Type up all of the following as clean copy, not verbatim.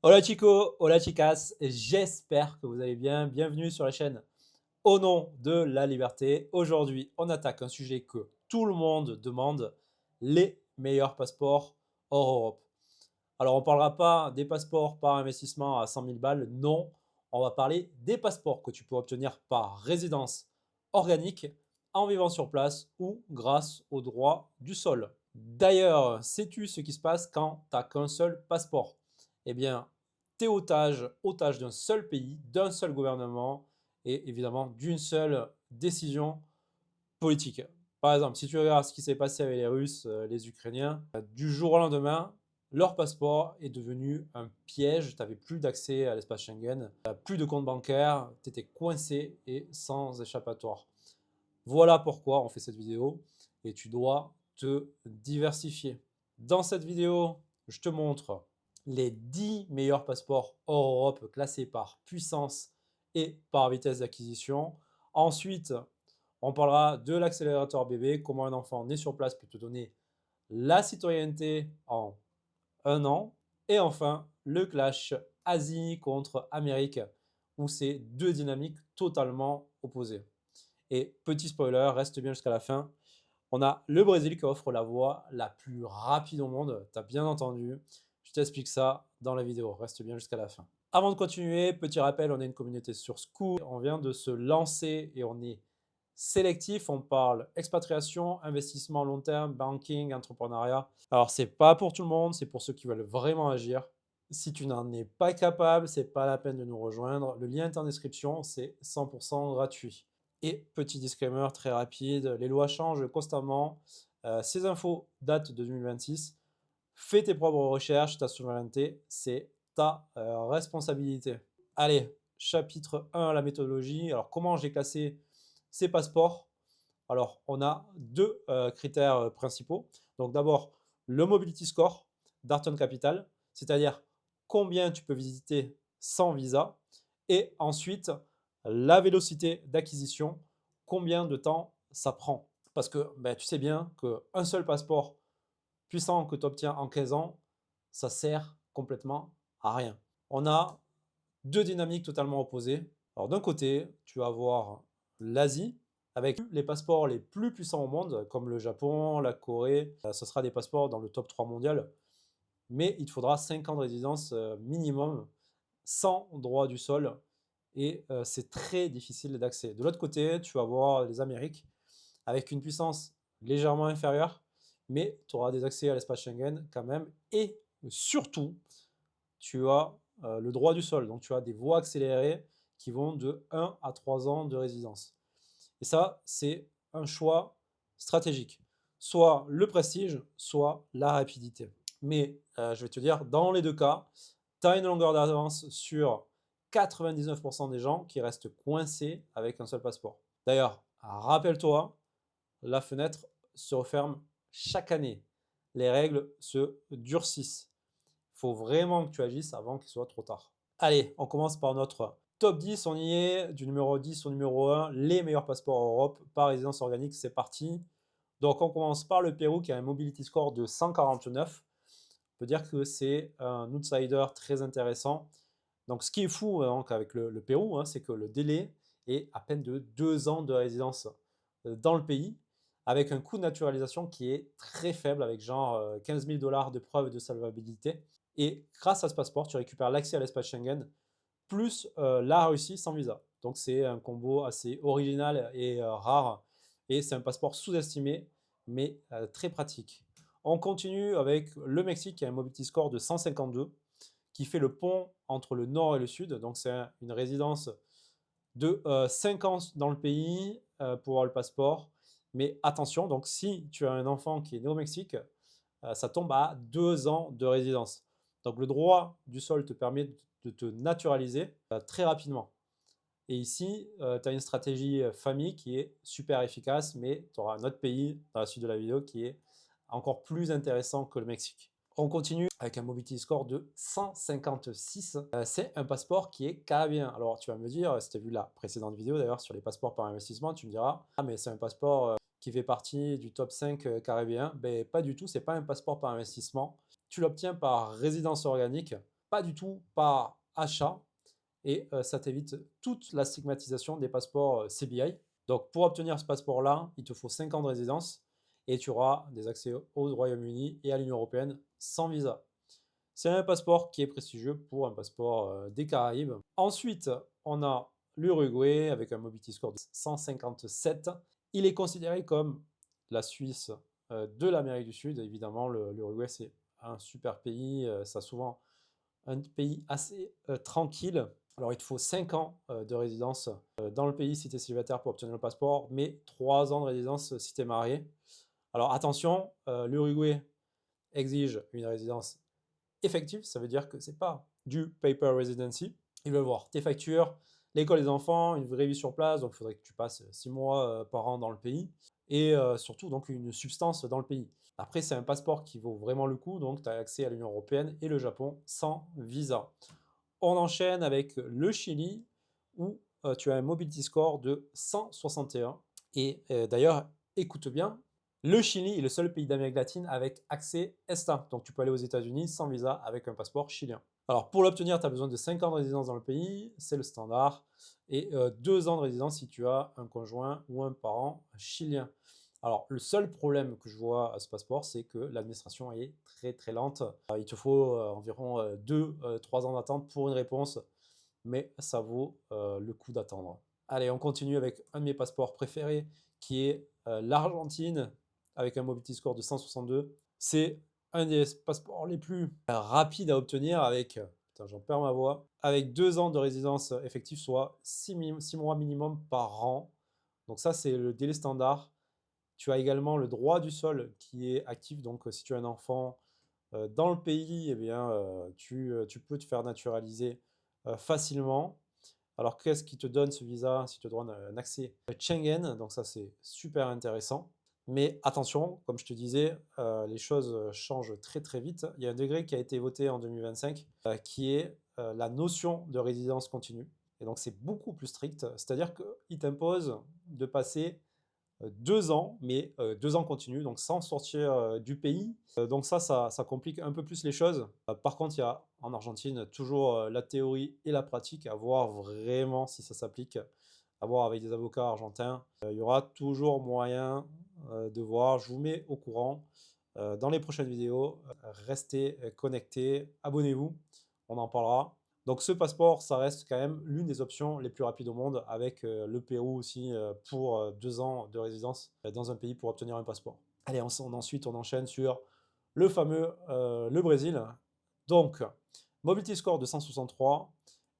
Hola chicos, hola chicas, j'espère que vous allez bien. Bienvenue sur la chaîne Au nom de la liberté. Aujourd'hui, on attaque un sujet que tout le monde demande, les meilleurs passeports hors Europe. Alors, on ne parlera pas des passeports par investissement à 100 000 balles, non. On va parler des passeports que tu peux obtenir par résidence organique en vivant sur place ou grâce au droit du sol. D'ailleurs, sais-tu ce qui se passe quand tu n'as qu'un seul passeport? Eh bien, tu es otage d'un seul pays, d'un seul gouvernement et évidemment d'une seule décision politique. Par exemple, si tu regardes ce qui s'est passé avec les Russes, les Ukrainiens, du jour au lendemain, leur passeport est devenu un piège. Tu n'avais plus d'accès à l'espace Schengen, plus de compte bancaire, tu étais coincé et sans échappatoire. Voilà pourquoi on fait cette vidéo et tu dois te diversifier. Dans cette vidéo, je te montre les 10 meilleurs passeports hors Europe classés par puissance et par vitesse d'acquisition. Ensuite, on parlera de l'accélérateur bébé, comment un enfant né sur place peut te donner la citoyenneté en un an. Et enfin, le clash Asie contre Amérique, où c'est deux dynamiques totalement opposées. Et petit spoiler, reste bien jusqu'à la fin. On a le Brésil qui offre la voie la plus rapide au monde. Tu as bien entendu. Je t'explique ça dans la vidéo. Reste bien jusqu'à la fin. Avant de continuer, petit rappel, on est une communauté sur Scoop. On vient de se lancer et on est sélectif. On parle expatriation, investissement long terme, banking, entrepreneuriat. Alors, c'est pas pour tout le monde, c'est pour ceux qui veulent vraiment agir. Si tu n'en es pas capable, c'est pas la peine de nous rejoindre. Le lien est en description, c'est 100% gratuit. Et petit disclaimer très rapide, les lois changent constamment. Ces infos datent de 2026. Fais tes propres recherches, ta souveraineté, c'est ta responsabilité. Allez, chapitre 1, la méthodologie. Alors, comment j'ai classé ces passeports? Alors, on a deux critères principaux. Donc, d'abord, le Mobility Score d'Arton Capital, c'est-à-dire combien tu peux visiter sans visa. Et ensuite, la vélocité d'acquisition, combien de temps ça prend. Parce que ben, tu sais bien qu'un seul passeport puissant que tu obtiens en 15 ans, ça sert complètement à rien. On a deux dynamiques totalement opposées. Alors d'un côté, tu vas avoir l'Asie avec les passeports les plus puissants au monde, comme le Japon, la Corée. Ce sera des passeports dans le top 3 mondial, mais il te faudra 5 ans de résidence minimum, sans droit du sol, et c'est très difficile d'accès. De l'autre côté, tu vas avoir les Amériques avec une puissance légèrement inférieure, mais tu auras des accès à l'espace Schengen quand même, et surtout, tu as le droit du sol. Donc, tu as des voies accélérées qui vont de 1 à 3 ans de résidence. Et ça, c'est un choix stratégique. Soit le prestige, soit la rapidité. Mais je vais te dire, dans les deux cas, tu as une longueur d'avance sur 99% des gens qui restent coincés avec un seul passeport. D'ailleurs, rappelle-toi, la fenêtre se referme chaque année. Les règles se durcissent. Il faut vraiment que tu agisses avant qu'il soit trop tard. Allez, on commence par notre top 10. On y est, du numéro 10 au numéro 1, les meilleurs passeports en Europe par résidence organique. C'est parti. Donc, on commence par le Pérou qui a un mobility score de 149. On peut dire que c'est un outsider très intéressant. Donc, ce qui est fou donc, avec le Pérou, c'est que le délai est à peine de 2 ans de résidence dans le pays, avec un coût de naturalisation qui est très faible, avec genre 15 000 $ de preuve de salvabilité. Et grâce à ce passeport, tu récupères l'accès à l'espace Schengen, plus la Russie sans visa. Donc, c'est un combo assez original et rare. Et c'est un passeport sous-estimé, mais très pratique. On continue avec le Mexique qui a un mobility score de 152 qui fait le pont entre le nord et le sud. Donc, c'est une résidence de 5 ans dans le pays pour avoir le passeport. Mais attention, donc si tu as un enfant qui est né au Mexique, ça tombe à 2 ans de résidence. Donc, le droit du sol te permet de te naturaliser très rapidement. Et ici, tu as une stratégie famille qui est super efficace, mais tu auras un autre pays dans la suite de la vidéo qui est encore plus intéressant que le Mexique. On continue avec un mobility score de 156. C'est un passeport qui est caribéen. Alors, tu vas me dire, si tu as vu la précédente vidéo d'ailleurs sur les passeports par investissement, tu me diras, ah, mais c'est un passeport qui fait partie du top 5 caribéen. Ben, pas du tout, c'est pas un passeport par investissement. Tu l'obtiens par résidence organique. pas du tout par achat et ça t'évite toute la stigmatisation des passeports CBI. Donc pour obtenir ce passeport-là, il te faut 5 ans de résidence et tu auras des accès au Royaume-Uni et à l'Union européenne sans visa. C'est un passeport qui est prestigieux pour un passeport des Caraïbes. Ensuite, on a l'Uruguay avec un mobility score de 157. Il est considéré comme la Suisse de l'Amérique du Sud. Évidemment, l'Uruguay, c'est un super pays. Ça souvent un pays assez tranquille. Alors, il te faut 5 ans de résidence dans le pays si tu es célibataire pour obtenir le passeport, mais 3 ans de résidence si tu es marié. Alors, attention, l'Uruguay exige une résidence effective, ça veut dire que c'est pas du paper residency. Ils veulent voir tes factures, l'école des enfants, une vraie vie sur place, donc il faudrait que tu passes 6 mois par an dans le pays, et surtout donc une substance dans le pays. Après, c'est un passeport qui vaut vraiment le coup, donc tu as accès à l'Union européenne et le Japon sans visa. On enchaîne avec le Chili, où tu as un mobility score de 161. Et d'ailleurs, écoute bien, le Chili est le seul pays d'Amérique latine avec accès ESTA. Donc tu peux aller aux États-Unis sans visa avec un passeport chilien. Alors pour l'obtenir, tu as besoin de 5 ans de résidence dans le pays, c'est le standard, et 2 ans de résidence si tu as un conjoint ou un parent chilien. Alors le seul problème que je vois à ce passeport, c'est que l'administration est très très lente. Il te faut environ 2-3 ans d'attente pour une réponse, mais ça vaut le coup d'attendre. Allez, on continue avec un de mes passeports préférés qui est l'Argentine avec un mobility score de 162. C'est un des passeports les plus rapides à obtenir avec, putain, j'en perds ma voix, avec 2 ans de résidence effective, soit 6 mois minimum par an. Donc ça, c'est le délai standard. Tu as également le droit du sol qui est actif. Donc si tu as un enfant dans le pays, eh bien, tu peux te faire naturaliser facilement. Alors, qu'est-ce qui te donne ce visa? Si te donne un accès Schengen, donc ça c'est super intéressant. Mais attention, comme je te disais, les choses changent très très vite. Il y a un décret qui a été voté en 2025 qui est la notion de résidence continue. Et donc c'est beaucoup plus strict, c'est-à-dire qu'il t'impose de passer 2 ans, mais 2 ans continus, donc sans sortir du pays. Donc ça complique un peu plus les choses. Par contre, il y a en Argentine toujours la théorie et la pratique, à voir vraiment si ça s'applique, à voir avec des avocats argentins. Il y aura toujours moyen de voir. Je vous mets au courant dans les prochaines vidéos. Restez connectés, abonnez-vous, on en parlera. Donc ce passeport, ça reste quand même l'une des options les plus rapides au monde, avec le Pérou aussi pour 2 ans de résidence dans un pays pour obtenir un passeport. Allez, ensuite on enchaîne sur le fameux le Brésil. Donc, mobility score de 163.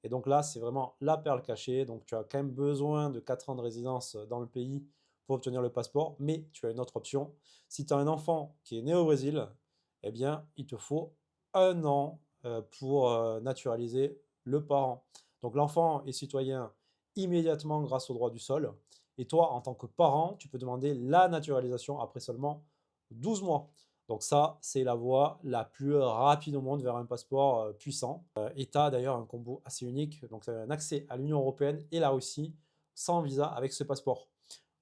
Et donc là, c'est vraiment la perle cachée. Donc tu as quand même besoin de 4 ans de résidence dans le pays pour obtenir le passeport. Mais tu as une autre option. Si tu as un enfant qui est né au Brésil, eh bien, il te faut 1 an pour naturaliser le parent. Donc l'enfant est citoyen immédiatement grâce au droit du sol. Et toi, en tant que parent, tu peux demander la naturalisation après seulement 12 mois. Donc ça, c'est la voie la plus rapide au monde vers un passeport puissant. Et tu as d'ailleurs un combo assez unique. Donc tu as un accès à l'Union européenne et la Russie sans visa avec ce passeport.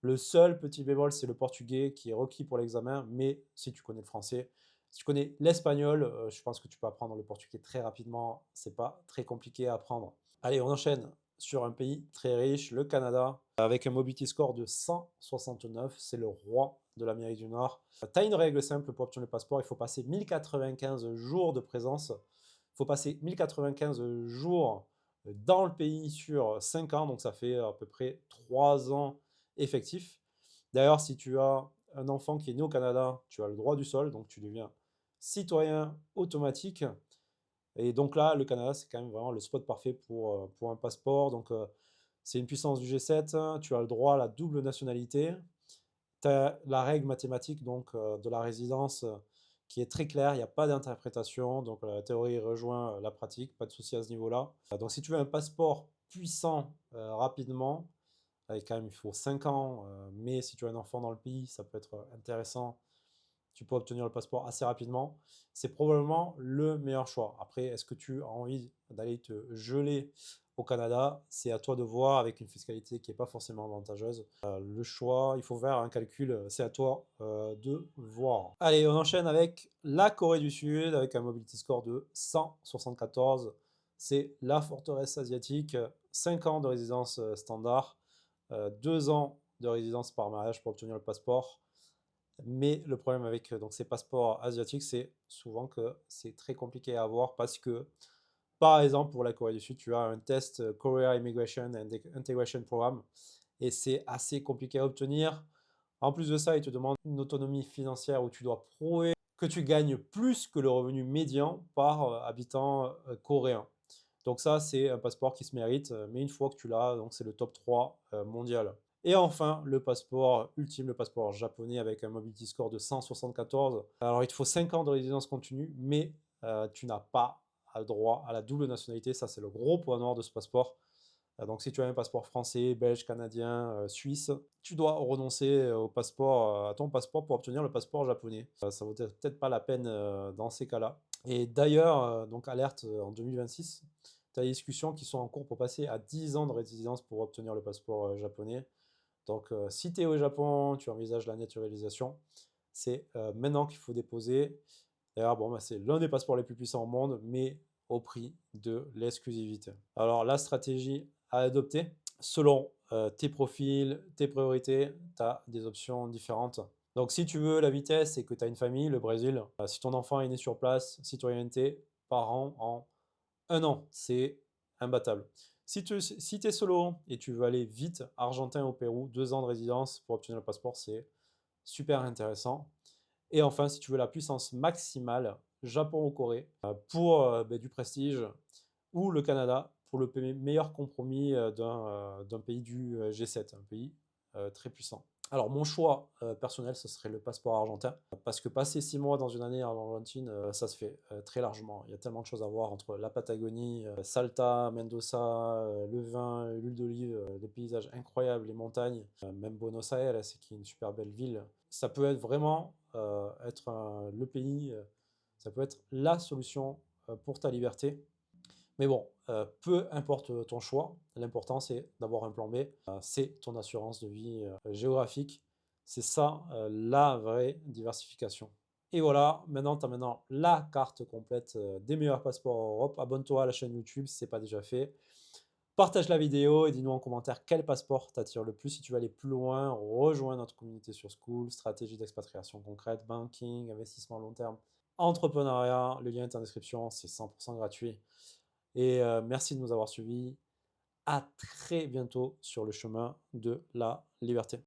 Le seul petit bémol, c'est le portugais qui est requis pour l'examen. Mais si tu connais le français, si tu connais l'espagnol, je pense que tu peux apprendre le portugais très rapidement. C'est pas très compliqué à apprendre. Allez, on enchaîne sur un pays très riche, le Canada, avec un mobility score de 169. C'est le roi de l'Amérique du Nord. Tu as une règle simple pour obtenir le passeport. Il faut passer 1095 jours de présence. Il faut passer 1095 jours dans le pays sur 5 ans. Donc ça fait à peu près 3 ans effectifs. D'ailleurs, si tu as un enfant qui est né au Canada, tu as le droit du sol. Donc tu deviens citoyen automatique. Et donc là, le Canada, c'est quand même vraiment le spot parfait pour un passeport. Donc, c'est une puissance du G7. Tu as le droit à la double nationalité. Tu as la règle mathématique donc, de la résidence qui est très claire. Il n'y a pas d'interprétation. Donc, la théorie rejoint la pratique. Pas de souci à ce niveau-là. Donc, si tu veux un passeport puissant rapidement, et quand même, il faut 5 ans. Mais si tu as un enfant dans le pays, ça peut être intéressant. Tu peux obtenir le passeport assez rapidement. C'est probablement le meilleur choix. Après, est-ce que tu as envie d'aller te geler au Canada, c'est à toi de voir avec une fiscalité qui n'est pas forcément avantageuse. Le choix, il faut faire un calcul, c'est à toi de voir. Allez, on enchaîne avec la Corée du Sud avec un Mobility Score de 174. C'est la forteresse asiatique, 5 ans de résidence standard, 2 ans de résidence par mariage pour obtenir le passeport. Mais le problème avec donc, ces passeports asiatiques, c'est souvent que c'est très compliqué à avoir parce que, par exemple, pour la Corée du Sud, tu as un test Korea Immigration and Integration Program et c'est assez compliqué à obtenir. En plus de ça, ils te demandent une autonomie financière où tu dois prouver que tu gagnes plus que le revenu médian par habitant coréen. Donc ça, c'est un passeport qui se mérite, mais une fois que tu l'as, donc c'est le top 3 mondial. Et enfin, le passeport ultime, le passeport japonais avec un mobility score de 174. Alors, il te faut 5 ans de résidence continue, mais tu n'as pas le droit à la double nationalité. Ça, c'est le gros point noir de ce passeport. Donc, si tu as un passeport français, belge, canadien, suisse, tu dois renoncer au passeport, à ton passeport pour obtenir le passeport japonais. Ça vaut peut-être pas la peine dans ces cas-là. Et d'ailleurs, donc alerte en 2026, tu as des discussions qui sont en cours pour passer à 10 ans de résidence pour obtenir le passeport japonais. Donc, si tu es au Japon, tu envisages la naturalisation, c'est maintenant qu'il faut déposer. D'ailleurs, bon, bah, c'est l'un des passeports les plus puissants au monde, mais au prix de l'exclusivité. Alors, la stratégie à adopter, selon tes profils, tes priorités, tu as des options différentes. Donc, si tu veux la vitesse et que tu as une famille, le Brésil, si ton enfant est né sur place, citoyenneté par an en 1 an, c'est imbattable. Si tu es solo et tu veux aller vite, Argentin au Pérou, 2 ans de résidence pour obtenir le passeport, c'est super intéressant. Et enfin, si tu veux la puissance maximale, Japon ou Corée, pour du prestige, ou le Canada, pour le meilleur compromis d'un pays du G7, un pays très puissant. Alors, mon choix personnel, ce serait le passeport argentin, parce que passer 6 mois dans une année en Argentine, ça se fait très largement. Il y a tellement de choses à voir entre la Patagonie, Salta, Mendoza, le vin, l'huile d'olive, les paysages incroyables, les montagnes, même Buenos Aires, qui est une super belle ville. Ça peut être vraiment le pays, ça peut être la solution pour ta liberté. Mais bon, peu importe ton choix, l'important c'est d'avoir un plan B, c'est ton assurance de vie géographique. C'est ça la vraie diversification. Et voilà, maintenant tu as maintenant la carte complète des meilleurs passeports en Europe. Abonne-toi à la chaîne YouTube si ce n'est pas déjà fait. Partage la vidéo et dis-nous en commentaire quel passeport t'attire le plus. Si tu veux aller plus loin, rejoins notre communauté sur School, stratégie d'expatriation concrète, banking, investissement long terme, entrepreneuriat. Le lien est en description, c'est 100% gratuit. Et merci de nous avoir suivis. À très bientôt sur le chemin de la liberté.